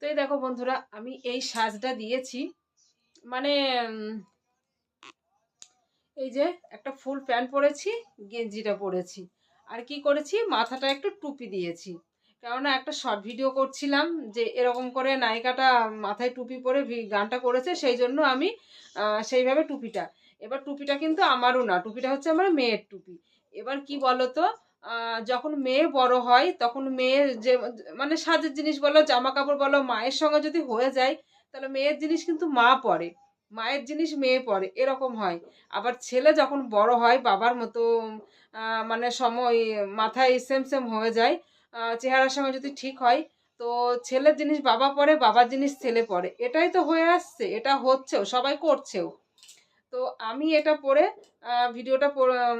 তো এই দেখো বন্ধুরা, আমি এই সাজটা দিয়েছি। মানে এই যে একটা ফুল প্যান্ট পরেছি, গেঞ্জিটা পরেছি, আর কি করেছি, মাথাটা একটু টুপি দিয়েছি। কেননা একটা শর্ট ভিডিও করছিলাম যে এরকম করে নায়িকাটা মাথায় টুপি পরে গানটা করেছে, সেই জন্য আমি সেইভাবে টুপিটা। এবার টুপিটা কিন্তু আমারও না, টুপিটা হচ্ছে আমার মেয়ের টুপি। এবার কি বলতো, যখন মেয়ে বড় হয় তখন মেয়ের যে মানে সাজের জিনিস বলো, জামা কাপড় বলো, মায়ের সঙ্গে যদি হয়ে যায়, তাহলে মেয়ের জিনিস কিন্তু মা পরে, মায়ের জিনিস মেয়ে পরে, এরকম হয়। আবার ছেলে যখন বড় হয় বাবার মতো, মানে সময় মাথায় সেম সেম হয়ে যায়, চেহারার সঙ্গে যদি ঠিক হয়, তো ছেলের জিনিস বাবা পরে, বাবার জিনিস ছেলে পরে। এটাই তো হয়ে আসছে, এটা হচ্ছেও, সবাই করছেও। তো আমি এটা পরে ভিডিওটা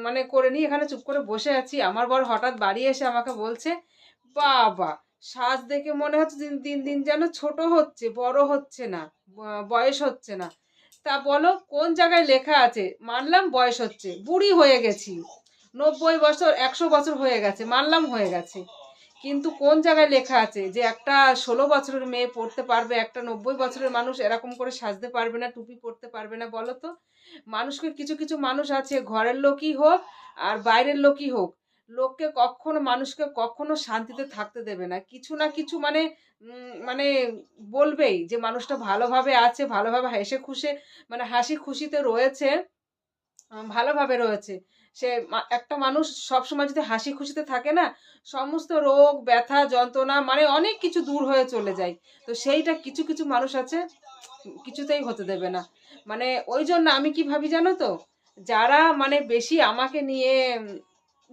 মানে করে নিই, এখানে চুপ করে বসে আছি। আমার বর হঠাৎ বাড়ি এসে আমাকে বলছে, বাবা সাজ দেখে মনে হচ্ছে দিন দিন দিন যেন ছোট হচ্ছে, বড় হচ্ছে না, বয়স হচ্ছে না। তা বলো কোন জায়গায় লেখা আছে? মানলাম বয়স হচ্ছে, বুড়ি হয়ে গেছি, 90 বছর 100 বছর হয়ে গেছে, মানলাম হয়ে গেছে, কিন্তু কোন জায়গায় লেখা আছে যে একটা 16 বছরের মেয়ে পড়তে পারবে, একটা 90 বছরের মানুষ এরকম করে সাজতে পারবে না, টুপি পরতে পারবে না? বলো তো। মানুষকে, কিছু কিছু মানুষ আছে, ঘরের লোকই হোক আর বাইরের লোকই হোক, লোককে কখনো, মানুষকে কখনো শান্তিতে থাকতে দেবে না, কিছু না কিছু মানে মানে বলবেই যে মানুষটা ভালোভাবে আছে, ভালোভাবে হেসে খুশে, মানে হাসি খুশিতে রয়েছে, ভালোভাবে রয়েছে। সে একটা মানুষ সবসময় যদি হাসি খুশিতে থাকে না, সমস্ত রোগ ব্যথা যন্ত্রণা মানে অনেক কিছু দূর হয়ে চলে যায়। তো সেইটা কিছু কিছু মানুষ আছে কিছুতেই হতে দেবে না। মানে ওই জন্য আমি কি ভাবি জানো তো, যারা মানে বেশি আমাকে নিয়ে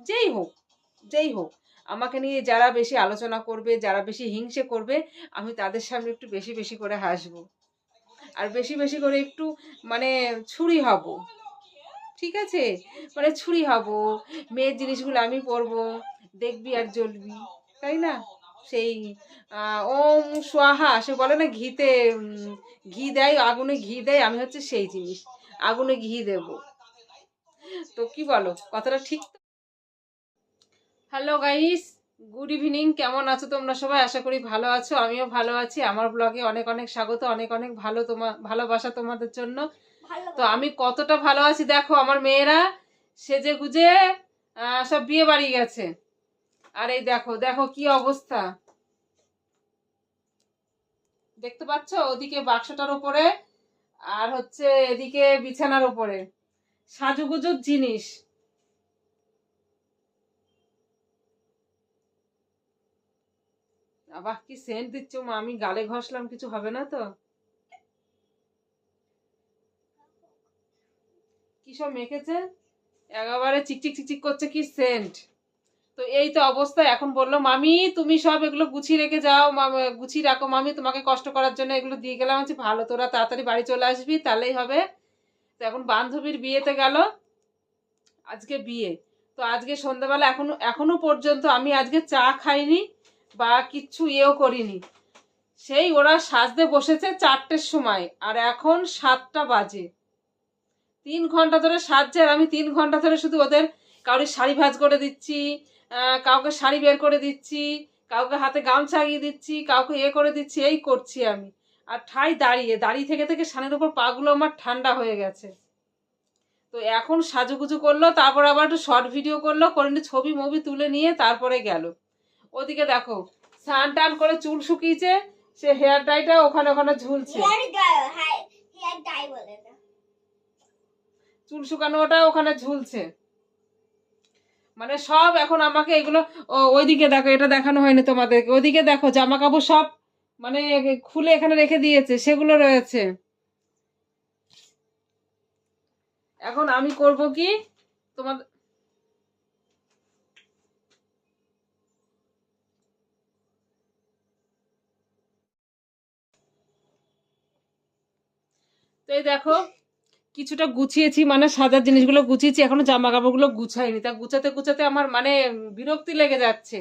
যেই হোক, যেই হোক, আমাকে নিয়ে যারা বেশি আলোচনা করবে, যারা বেশি হিংসে করবে, আমি তাদের সামনে একটু বেশি বেশি করে হাসবো, আর বেশি বেশি করে একটু মানে ছুরি হব, ঠিক আছে? মানে ছুরি হব, মেয়ের জিনিসগুলো আমি পরবো, দেখবি আর জ্বলবি, তাই না? সেই ওম সোহা, সে বলে না ঘিতে ঘি দেয়, আগুনে ঘি দেয়, আমি হচ্ছে সেই জিনিস, আগুনে ঘি দেব। তো কি বলো, কথাটা ঠিক তো? Hello guys, good evening. কেমন আছো তোমরা সবাই? আশা করি ভালো আছো, আমিও ভালো আছি। আমার ব্লগে অনেক অনেক স্বাগত, অনেক অনেক ভালোবাসা তোমাদের জন্য। তো আমি কতটা ভালো আছি দেখো, আমার মেয়েরা সেজে গুজে সব বিয়ে বাড়ি গেছে। আর এই দেখো দেখো কি অবস্থা, দেখতে পাচ্ছ? ওদিকে বাক্সটার উপরে, আর হচ্ছে এদিকে বিছানার উপরে সাজুগুজুর জিনিস। আবার কি সেন্ট দিচ্ছ মা, আমি গালে ঘষলাম, কিছু হবে না তো? কি সব মেখেছে, একেবারে চিকচিক চিকচিক করছে, কি সেন্ট। তো এই তো অবস্থা। এখন বললো মামি তুমি সব এগুলো গুছিয়ে রেখে যাও, গুছিয়ে রাখো মামি, তোমাকে কষ্ট করার জন্য এগুলো দিয়ে গেলাম। হচ্ছে ভালো, তোরা তাড়াতাড়ি বাড়ি চলে আসবি, তাহলেই হবে। তো এখন বান্ধবীর বিয়েতে গেল, আজকে বিয়ে। তো আজকে সন্ধ্যাবেলা এখনো এখনো পর্যন্ত আমি আজকে চা খাইনি বা কিচ্ছু ইয়েও করিনি। সেই ওরা সাজতে বসেছে 4টের সময়, আর এখন 7টা বাজে। 3 ঘন্টা ধরে সাজছে, আর আমি 3 ঘন্টা ধরে শুধু ওদের কাউরি শাড়ি ভাঁজ করে দিচ্ছি, কাউকে শাড়ি বের করে দিচ্ছি, কাউকে হাতে গামছা লাগিয়ে দিচ্ছি, কাউকে করে দিচ্ছি, এই করছি আমি। আর ঠাই দাঁড়িয়ে দাঁড়িয়ে থেকে থেকে সানের উপর পাগুলো আমার ঠান্ডা হয়ে গেছে। তো এখন সাজুগুজু করলো, তারপর আবার একটু শর্ট ভিডিও করলো, করে নিয়ে ছবি মবি তুলে নিয়ে তারপরে গেল। ওদিকে দেখো স্নান টান করে চুল শুকিয়েছে, সে হেয়ার ডাইটা ওখানে ওখানে ঝুলছে, চুল শুকানোটা ওখানে ঝুলছে। মানে সব এখন আমাকে এগুলো, ওইদিকে দেখো, এটা দেখানো হয়নি তোমাদেরকে, ওইদিকে দেখো জামা কাপড় সব মানে খুলে এখানে রেখে দিয়েছে, সেগুলো রয়েছে। এখন আমি করব কি তোমার, তো এই দেখো কিছুটা গুছিয়েছি, মানে সাজার জিনিসগুলো গুছিয়েছি, এখনো জামা কাপড়গুলো গুছাইনি। তা গুছাতে গুছাতে আমার মানে বিরক্তি লেগে যাচ্ছে।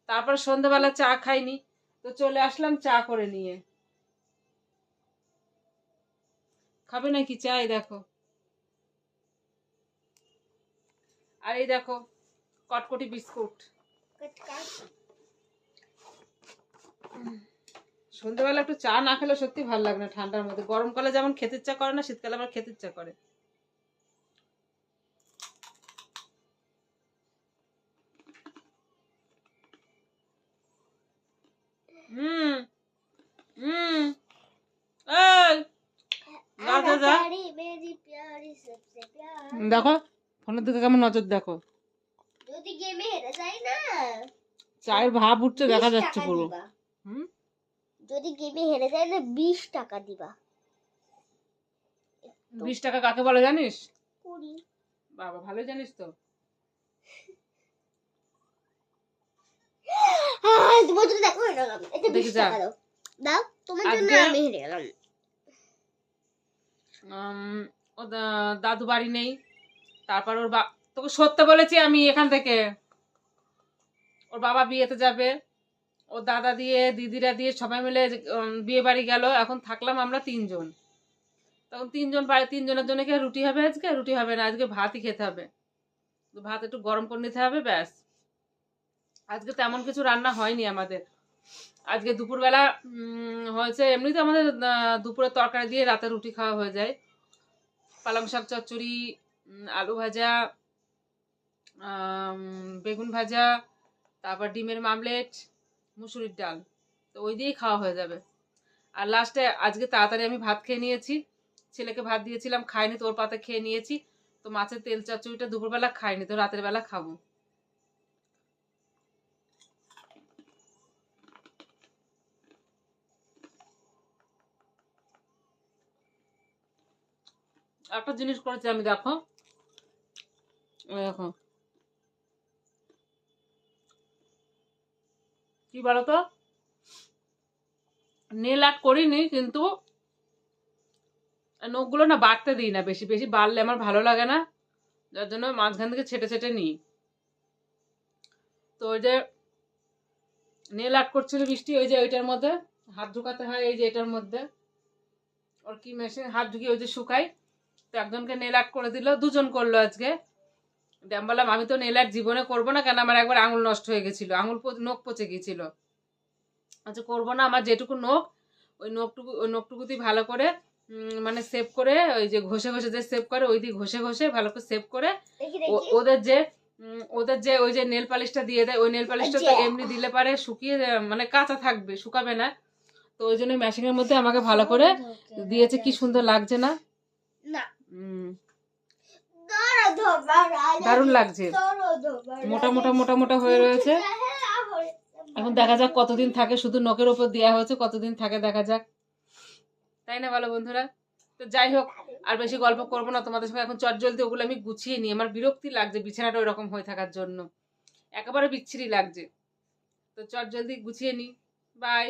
তারপর সন্ধ্যাবেলা চা খাইনি, তো চলে আসলাম চা করে নিয়ে। খাবে নাকি চা? এই দেখো, আর এই দেখো কটকটি বিস্কুট, সন্ধ্যেবেলা একটু চা না খেলে সত্যি ভালো লাগে না ঠান্ডার মধ্যে। গরমকালে যেমন খেতে ইচ্ছা করে না, শীতকালে আমার খেতে ইচ্ছা করে। হুম হুম এই যা দেখো ফোনের দিকে কেমন নজর দেখো। যদি গেমে হেরে যাই না, চায়ের ভাব উঠছে দেখা যাচ্ছে পুরো। যদি গেমে হেরে যায় না 20 টাকা দিবা। 20 টাকা কাকে বলে জানিস? কুড়ি। বাবা ভালো জানিস তো। তোমার জন্য দেখো এটা এটা 20 টাকা দাও। দাও তোমার জন্য আমি হেরে গেলাম। ও দাদু বাড়ি নেই, তারপর ওর তোকে সত্যি বলেছি আমি, এখান থেকে ওর বাবা বিয়েতে যাবে, ওর দাদা দিয়ে দিদিরা দিয়ে সবাই মিলে বিয়ে বাড়ি গেল। এখন থাকলাম আমরা 3 জন। তখন 3 জন বাড়ি, 3 জনের জন্য কি রুটি হবে? আজকে রুটি হবে না, আজকে ভাতই খেতে হবে। ভাত একটু গরম করে নিতে হবে ব্যাস। আজকে তেমন কিছু রান্না হয়নি আমাদের। আজকে দুপুরবেলা হয়েছে, এমনিতে আমাদের দুপুরের তরকারি দিয়ে রাতে রুটি খাওয়া হয়ে যায়। পালং শাক চচ্চড়ি, আলু ভাজা, বেগুন ভাজা, তারপর ডিমের মামলেট, মুসুরির ডাল, তো ওই দিয়েই খাওয়া হয়ে যাবে। আর লাস্টে আজকে তাড়াতাড়ি আমি ভাত খেয়ে নিয়েছি, ছেলেকে ভাত দিয়েছিলাম খাইনি, তোর পাতে খেয়ে নিয়েছি। তো মাছের তেল চচ্চড়িটা দুপুরবেলা খাইনি, তো রাতের বেলা খাবো। একটা জিনিস করেছি আমি, দেখো দেখো কি বলতো, নেল আর্ট করিনি কিন্তু নখগুলো না বাড়তে দিই না, বেশি বেশি বাড়লে আমার ভালো লাগে না, যার জন্য মাঝখান থেকে ছেটে ছেটে নিই। তো ওই যে নেল আর্ট করছিল বৃষ্টি, ওই যে ওইটার মধ্যে হাত ঢুকাতে হয়, এই যে এটার মধ্যে ওর কি মেশিন, হাত ঢুকিয়ে ওই যে শুকাই। তো একজনকে নেল আর্ট করে দিল, 2 জন করলো আজকে। আমি বললাম আমি তো নেল আর্ট জীবনে করবো না, কেন আমার একবার আঙুল নষ্ট হয়ে গেছিল, নখ পচে গিয়েছিল। আচ্ছা করবো না, আমার যেটুকু নখ, ওই নখটুকুতেই ভালো করে মানে সেভ করে, ওই যে ঘষে ঘষে যে সেভ করে, ওই দিয়ে ঘষে ঘষে ভালো করে সেভ করে ওদের যে ওই যে নেল পালিশটা দিয়ে দেয়, ওই নেল পালিশটা তো এমনি দিলে পারে শুকিয়ে মানে কাঁচা থাকবে, শুকাবে না। তো ওই জন্য মেশিনের মধ্যে আমাকে ভালো করে দিয়েছে, কি সুন্দর লাগছে না? দারুণ লাগছে, মোটা মোটা মোটা মোটা হয়ে রয়েছে। এখন দেখা যাক কতদিন থাকে, শুধু নখের উপর দেওয়া হয়েছে, কতদিন থাকে দেখা যাক, তাই না বলো বন্ধুরা? তো যাই হোক, আর বেশি গল্প করবো না তোমাদের সঙ্গে, এখন চটজলদি ওগুলো আমি গুছিয়ে নিই, আমার বিরক্তি লাগছে বিছানাটা ওইরকম হয়ে থাকার জন্য, একেবারে বিচ্ছিরি লাগছে। তো চটজলদি গুছিয়ে নিই, বাই।